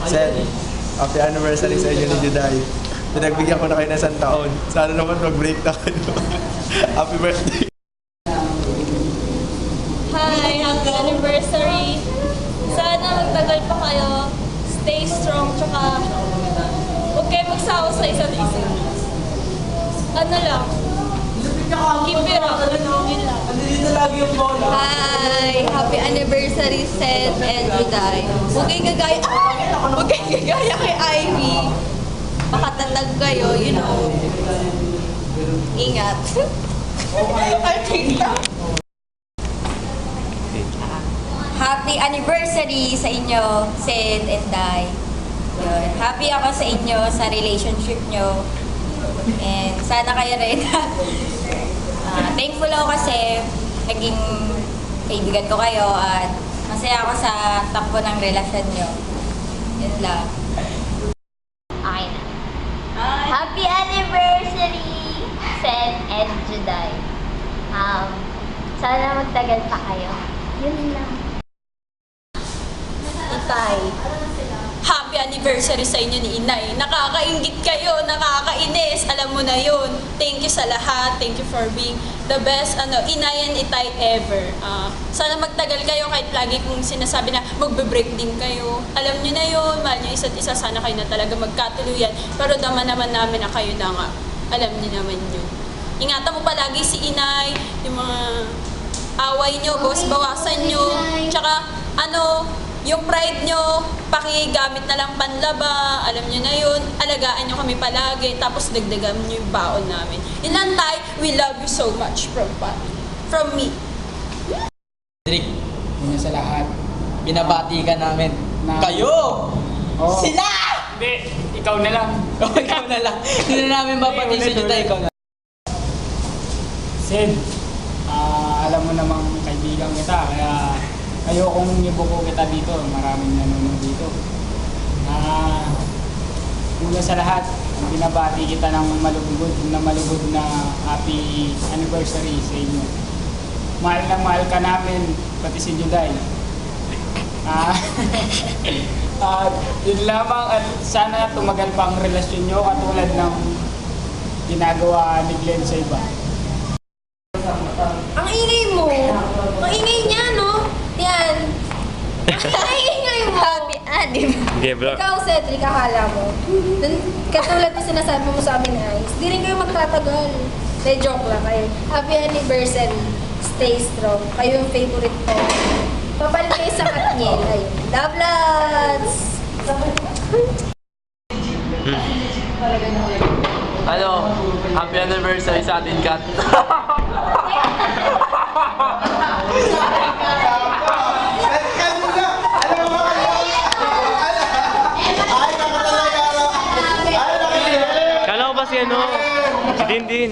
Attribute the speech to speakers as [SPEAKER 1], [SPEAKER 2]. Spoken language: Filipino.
[SPEAKER 1] Sen, happy anniversary sa inyo ni Juday. Pinagbigyan ko na kayo ng 1 taon. Sana naman mag-break na kayo. Happy birthday!
[SPEAKER 2] Hi! Happy anniversary! Sana magtagal pa kayo. Stay strong, tsaka huwag kayo magsawa sa isa't isa. Ano lang? Keep it up. Yun lang.
[SPEAKER 3] Hi! Happy anniversary, Seth and Juday. Huwag kayong gagaya, huwag kayong gagaya kay Ivy. Makatatag kayo, you know. Ingat. Happy anniversary sa inyo, Seth and Day. Yun. Happy ako sa inyo, sa relationship nyo. And sana kayo rin. Thankful ako kasi naging kaibigan ko kayo at masaya ako sa takbo ng relasyon nyo. Yun lang.
[SPEAKER 4] Okay na. Happy anniversary, Seth and Juday. Sana magtagal pa kayo. Yun lang.
[SPEAKER 2] Itay. Happy anniversary sa inyo ni Inay. Nakakaingit kayo, nakakainis. Alam mo na yun. Thank you sa lahat. Thank you for being the best Inay and Itay ever. Sana magtagal kayo kahit lagi kong sinasabi na magbe-break din kayo. Alam nyo na yun. Mahal nyo isa't isa. Sana kayo na talaga magkatuluyan. Pero naman namin na kayo na nga. Alam nyo naman yun. Ingatan mo palagi si Inay. Yung mga away nyo, bawasan nyo. Tsaka yung pride nyo, pakigamit na lang panlaba, alam nyo na yun, alagaan nyo kami palagi, tapos dagdagan nyo yung baon namin. Ilan Tay, we love you so much from me.
[SPEAKER 5] Patrick, una sa lahat, binabati ka namin. Kayo!
[SPEAKER 6] Oh.
[SPEAKER 5] Sila!
[SPEAKER 6] Hindi, ikaw na lang.
[SPEAKER 5] Ikaw na lang. Hindi na namin babati sa Juday, ikaw na.
[SPEAKER 6] Sid, alam mo namang kaibigan kita, kaya ayokong ibuko kita dito. Maraming nanonood dito. Una sa lahat, binabati kita ng malugod na happy anniversary sa inyo. Mahal na mahal ka namin, pati si Juday. Yun lamang at sana tumagal pa ang relasyon nyo katulad ng ginagawa ni Glenn sa iba.
[SPEAKER 3] Ang ingay mo. Ang ingay niya, no? Yan. Ang ingay mo. Happy anniversary. Ikaw, Cedric, akala mo. Katulad na sinasabi mo sa amin, Ice, di rin kayo magtatagal. De, joke lang kayo. Happy anniversary. Stay strong. Kayo yung favorite ko. Papalit kayo sa Katniel. Ayun. Love, loves!
[SPEAKER 1] Happy anniversary sa atin, Kat.
[SPEAKER 7] Kala ko ba si si Dindin?